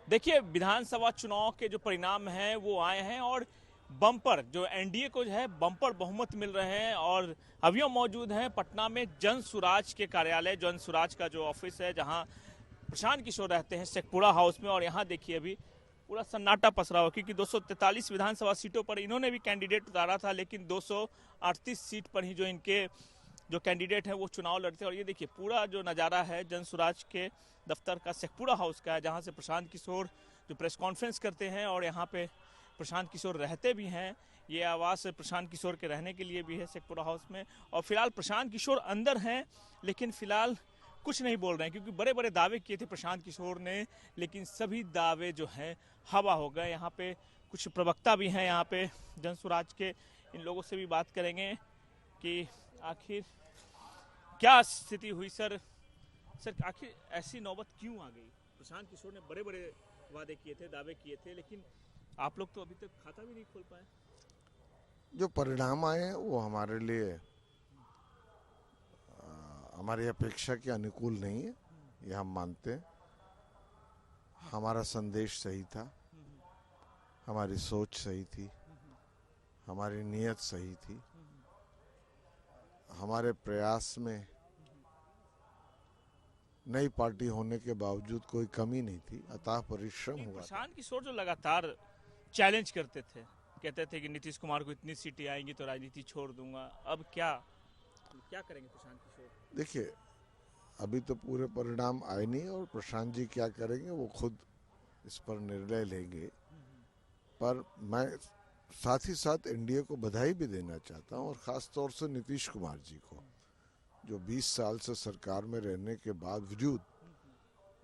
देखिए, विधानसभा चुनाव के जो परिणाम हैं वो आए हैं और बम्पर जो एनडीए को जो है बम्पर बहुमत मिल रहे हैं। और अभी हम मौजूद हैं पटना में जन सुराज के कार्यालय, जन सुराज का जो ऑफिस है जहां प्रशांत किशोर रहते हैं, शेखपुरा हाउस में। और यहाँ देखिए अभी पूरा सन्नाटा पसरा हुआ, क्योंकि 243 विधानसभा सीटों पर इन्होंने भी कैंडिडेट उतारा था, लेकिन 238 सीट पर ही जो इनके जो कैंडिडेट है वो चुनाव लड़ते हैं। और ये देखिए पूरा जो नज़ारा है जन सुराज के दफ्तर का, शेखपुरा हाउस का है, जहाँ से प्रशांत किशोर जो प्रेस कॉन्फ्रेंस करते हैं और यहाँ पे प्रशांत किशोर रहते भी हैं। ये आवास प्रशांत किशोर के रहने के लिए भी है शेखपुरा हाउस में। और फिलहाल प्रशांत किशोर अंदर हैं, लेकिन फिलहाल कुछ नहीं बोल रहे हैं, क्योंकि बड़े बड़े दावे किए थे प्रशांत किशोर ने, लेकिन सभी दावे जो हैं हवा हो गए। यहाँ पे कुछ प्रवक्ता भी हैं यहाँ पे जन सुराज के, इन लोगों से भी बात करेंगे कि आखिर क्या स्थिति हुई। सर आखिर ऐसी नौबत क्यों आ गई? प्रशांत किशोर ने बड़े बड़े वादे किए थे, दावे किए थे, लेकिन आप लोग तो अभी तक खाता भी नहीं खोल पाए। जो परिणाम आए हैं वो हमारे लिए हमारी अपेक्षा के अनुकूल नहीं है, ये हम मानते हैं। हमारा संदेश सही था, हमारी सोच सही थी, हमारी नीयत सही थी, हमारे प्रयास में नई पार्टी होने के बावजूद कोई कमी नहीं थी, अथाह परिश्रम हुआ। प्रशांत किशोर जो लगातार चैलेंज करते थे, कहते थे कि नीतीश कुमार को इतनी सीटें आएंगी तो राजनीति छोड़ दूंगा, अब क्या करेंगे प्रशांत किशोर? देखिए, अभी तो पूरे परिणाम आए नहीं और प्रशांत जी क्या करेंगे वो खुद इस पर निर्णय लेंगे। पर मैं साथ ही साथ एनडीए को बधाई भी देना चाहता हूं, और ख़ास तौर से नीतीश कुमार जी को, जो 20 साल से सरकार में रहने के बावजूद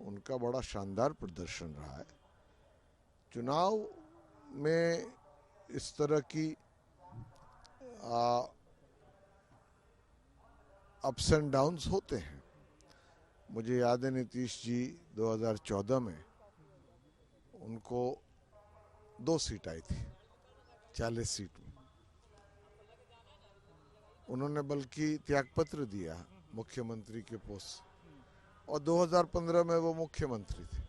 उनका बड़ा शानदार प्रदर्शन रहा है। चुनाव में इस तरह की अप्स एंड डाउन्स होते हैं। मुझे याद है नीतीश जी 2014 में उनको 2 सीट आई थी 40 सीट में, उन्होंने बल्कि त्यागपत्र दिया मुख्यमंत्री के पोस्ट, और 2015 में वो मुख्यमंत्री थे।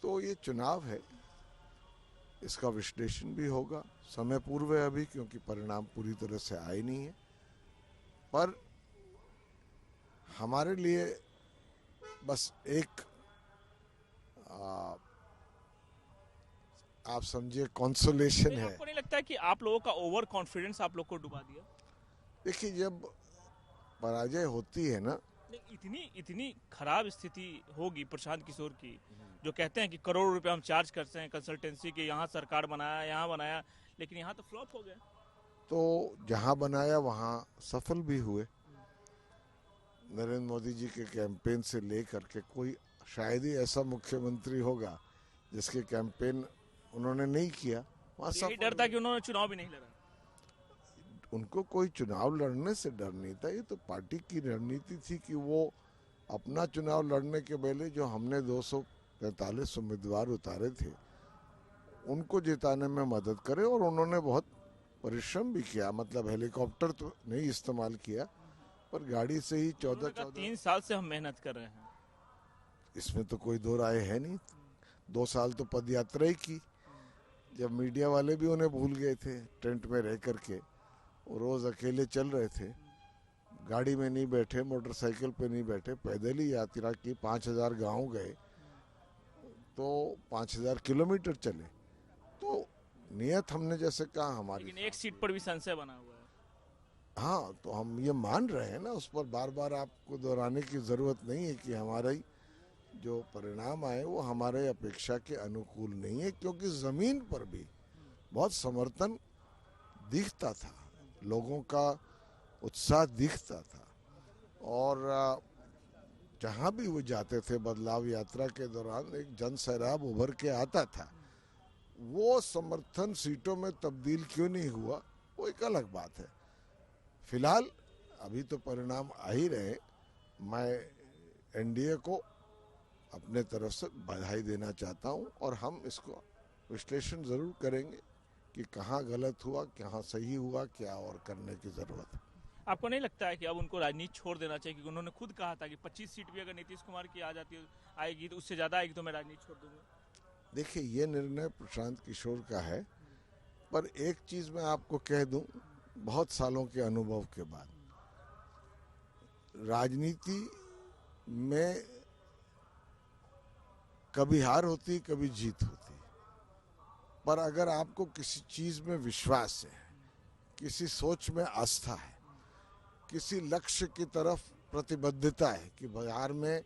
तो ये चुनाव है, इसका विश्लेषण भी होगा, समय पूर्व है अभी, क्योंकि परिणाम पूरी तरह से आए नहीं है। पर हमारे लिए बस एक आप समझिए कंसोलेशन है। आपको नहीं लगता है कि आप लोगों का ओवर कॉन्फिडेंस आप लोग को डुबा दिया? देखिए, जब पराजय होती है ना, इतनी खराब स्थिति होगी प्रशांत किशोर की, जो कहते हैं कि करोड़ रुपए हम चार्ज करते हैं कंसल्टेंसी के, यहाँ सरकार बनाया, यहाँ बनाया, लेकिन यहाँ तो फ्लॉप हो गया। तो जहाँ बनाया वहाँ सफल भी हुए। नरेंद्र मोदी जी के कैंपेन से लेकर के कोई शायद ही ऐसा मुख्यमंत्री होगा जिसके कैंपेन उन्होंने नहीं किया, वहाँ यही डर था कि उन्होंने चुनाव भी नहीं लड़ा। उनको कोई चुनाव लड़ने से डर नहीं था, ये तो पार्टी की रणनीति थी कि वो अपना चुनाव लड़ने के पहले जो हमने 245 उम्मीदवार उतारे थे उनको जिताने में मदद करे। और उन्होंने बहुत परिश्रम भी किया, मतलब हेलीकॉप्टर तो नहीं इस्तेमाल किया, पर गाड़ी से ही 14 3 साल से हम मेहनत कर रहे हैं, इसमें तो कोई दो राय है नहीं। 2 साल तो पदयात्रा ही की, जब मीडिया वाले भी उन्हें भूल गए थे, टेंट में रह करके वो रोज अकेले चल रहे थे, गाड़ी में नहीं बैठे, मोटरसाइकिल पे नहीं बैठे, पैदल ही यात्रा की, 5000 गांव गए, तो 5000 किलोमीटर चले। तो नियत हमने जैसे कहा हमारी, लेकिन एक सीट पर भी संशय बना हुआ है। हाँ, तो हम ये मान रहे हैं ना, उस पर बार बार आपको दोहराने की जरूरत नहीं है कि हमारा ही जो परिणाम आए वो हमारे अपेक्षा के अनुकूल नहीं है, क्योंकि जमीन पर भी बहुत समर्थन दिखता था, लोगों का उत्साह दिखता था, और जहाँ भी वो जाते थे बदलाव यात्रा के दौरान एक जन सैलाब उभर के आता था। वो समर्थन सीटों में तब्दील क्यों नहीं हुआ वो एक अलग बात है। फिलहाल अभी तो परिणाम आ ही रहे। मैं एनडीए को अपने तरफ से बधाई देना चाहता हूं, और हम इसको विश्लेषण जरूर करेंगे कि कहाँ गलत हुआ, कहाँ सही हुआ, क्या और करने की जरूरत है। आपको नहीं लगता है कि अब उनको राजनीति छोड़ देना चाहिए? क्योंकि उन्होंने खुद कहा था कि 25 सीट भी अगर नीतीश कुमार की आ जाती आएगी तो उससे ज्यादा आएगी तो मैं राजनीति छोड़ दूंगा। देखिए, ये निर्णय प्रशांत किशोर का है, पर एक चीज मैं आपको कह दूं, बहुत सालों के अनुभव के बाद, राजनीति में कभी हार होती, कभी जीत होती, पर अगर आपको किसी चीज में विश्वास है, किसी सोच में आस्था है, किसी लक्ष्य की तरफ प्रतिबद्धता है कि बिहार में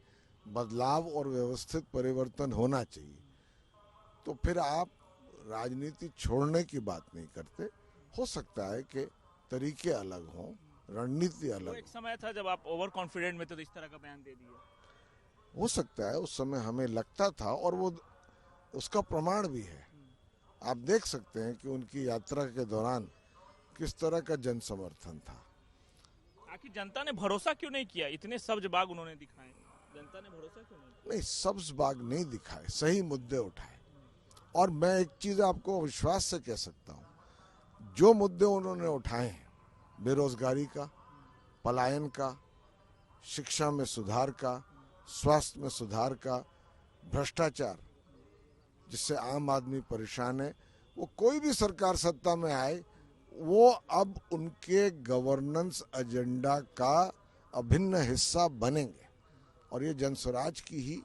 बदलाव और व्यवस्थित परिवर्तन होना चाहिए, तो फिर आप राजनीति छोड़ने की बात नहीं करते। हो सकता है कि तरीके अलग हों, रणनीति वो अलग एक समय था जब आप ओवर कॉन्फिडेंट में थे तो इस तरह का बयान दे दिया। हो सकता है, उस समय हमें लगता था, और वो उसका प्रमाण भी है। आप देख सकते हैं कि उनकी यात्रा के दौरान किस तरह का जन समर्थन था। आखिर जनता ने भरोसा क्यों नहीं किया? इतने सब्ज बाग उन्होंने दिखाए, जनता ने भरोसा क्यों नहीं किया? नहीं, सब्ज बाग नहीं दिखाए, सही मुद्दे उठाए। और मैं एक चीज आपको विश्वास से कह सकता हूं, जो मुद्दे उन्होंने उठाए हैं, बेरोजगारी का, पलायन का, शिक्षा में सुधार का, स्वास्थ्य में सुधार का, भ्रष्टाचार जिससे आम आदमी परेशान है, वो कोई भी सरकार सत्ता में आए, वो अब उनके गवर्नेंस एजेंडा का अभिन्न हिस्सा बनेंगे, और ये जनस्वराज की ही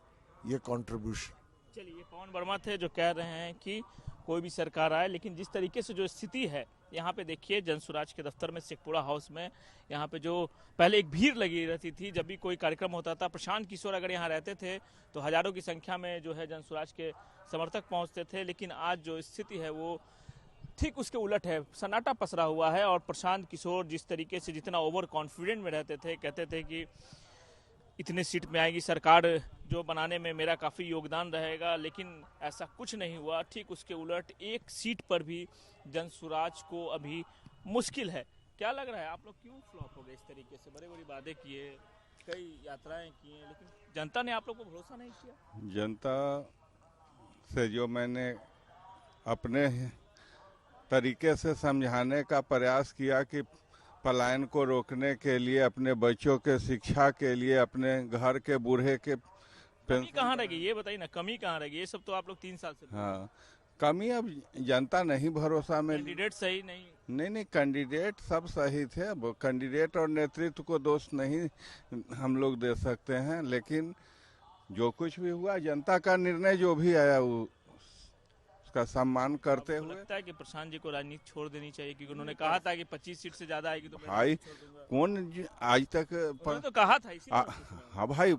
ये कंट्रीब्यूशन। चलिए, ये पवन वर्मा थे जो कह रहे हैं कि कोई भी सरकार आए, लेकिन जिस तरीके से जो स्थिति है यहाँ पे देखिए, जनसुराज के दफ्तर में, शेखपुरा हाउस में, यहाँ पे जो पहले एक भीड़ लगी रहती थी जब भी कोई कार्यक्रम होता था, प्रशांत किशोर अगर यहाँ रहते थे तो हजारों की संख्या में जो है जनसुराज के समर्थक पहुँचते थे, लेकिन आज जो स्थिति है वो ठीक उसके उलट है। सन्नाटा पसरा हुआ है और प्रशांत किशोर जिस तरीके से जितना ओवर कॉन्फिडेंट में रहते थे, कहते थे कि इतने सीट में आएगी सरकार, जो बनाने में मेरा काफ़ी योगदान रहेगा, लेकिन ऐसा कुछ नहीं हुआ। ठीक उसके उलट एक सीट पर भी जनसुराज को अभी मुश्किल है। क्या लग रहा है, आप लोग क्यों फ्लॉप हो गए इस तरीके से? बड़े बड़ी वादे किए, कई यात्राएं की, लेकिन जनता ने आप लोग को भरोसा नहीं किया। जनता से जो मैंने अपने तरीके से समझाने का प्रयास किया कि पलायन को रोकने के लिए, अपने बच्चों के शिक्षा के लिए, अपने घर के बूढ़े के कमी कहाँ रहेगी ये बताइए ना, कमी कहाँ रहेगी? ये सब तो आप लोग 3 साल से हाँ, कमी अब जनता नहीं भरोसा में। कैंडिडेट सही नहीं? नहीं, कैंडिडेट सब सही थे। अब कैंडिडेट और नेतृत्व को दोष नहीं हम लोग दे सकते हैं, लेकिन जो कुछ भी हुआ, जनता का निर्णय जो भी आया वो उसका सम्मान करते हुए। लगता है कि प्रशांत जी को राजनीति छोड़ देनी चाहिए, क्योंकि उन्होंने कहा था कि 25 सीट से ज्यादा आएगी तो मैं भाई छोड़ दूंगा। कौन आज तक उन्होंने तो कहा था, इसीलिए मैं पूछ रहा हूं। हाँ भाई,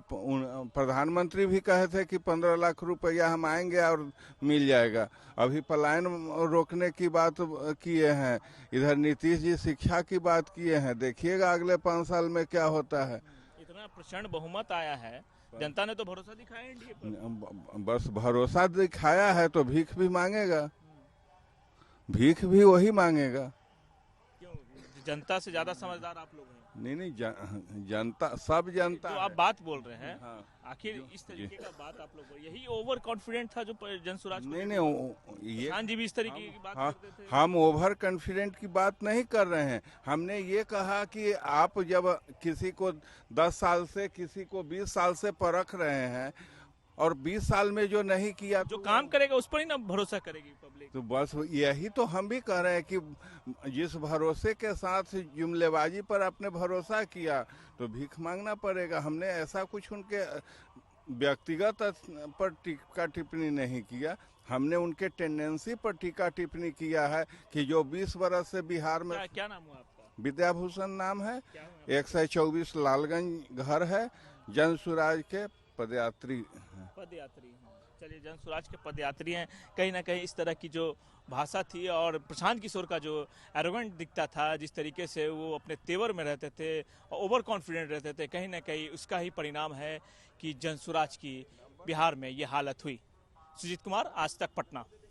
प्रधानमंत्री भी कहे थे कि 15 लाख रुपया हम आएंगे और मिल जाएगा। अभी पलायन रोकने की बात किए हैं, इधर नीतीश जी शिक्षा की बात किए हैं। देखिएगा अगले 5 साल में क्या होता है। इतना प्रचंड बहुमत आया है, जनता ने तो भरोसा दिखाया एनडीए पर। बस भरोसा दिखाया है तो भीख भी मांगेगा, भीख भी वही मांगेगा। क्यों? जनता से ज्यादा समझदार आप लोग हैं। नहीं, जनता, सब जनता जो है। आप बात बोल रहे हैं, हाँ, आखिर इस तरीके का बात आप लोग, यही ओवर कॉन्फिडेंट था जो जनसुराज को? नहीं, प्रशांत जी भी इस तरीके की बात हाँ, करते थे। हम ओवर कॉन्फिडेंट की बात नहीं कर रहे हैं। हमने ये कहा कि आप जब किसी को 10 साल से, किसी को 20 साल से परख रहे हैं, और 20 साल में जो नहीं किया, जो काम करेगा उस पर ही ना भरोसा करेगी पब्लिक। तो बस यही तो हम भी कह रहे हैं कि जिस भरोसे के साथ जुमलेबाजी पर आपने भरोसा किया तो भीख मांगना पड़ेगा। हमने ऐसा कुछ उनके व्यक्तिगत पर टीका टिप्पणी नहीं किया, हमने उनके टेंडेंसी पर टीका टिप्पणी किया है कि जो 20 बरस से बिहार में। क्या नाम हुआ आपका? विद्याभूषण नाम है, क्या हुआ? 124 लालगंज घर है, जनसुराज के पदयात्री हैं। चलिए, जनसुराज के पदयात्री हैं। कहीं ना कहीं इस तरह की जो भाषा थी, और प्रशांत किशोर का जो एरोगेंट दिखता था, जिस तरीके से वो अपने तेवर में रहते थे, ओवर कॉन्फिडेंट रहते थे, कहीं ना कहीं उसका ही परिणाम है कि जनसुराज की बिहार में ये हालत हुई। सुजीत कुमार, आज तक, पटना।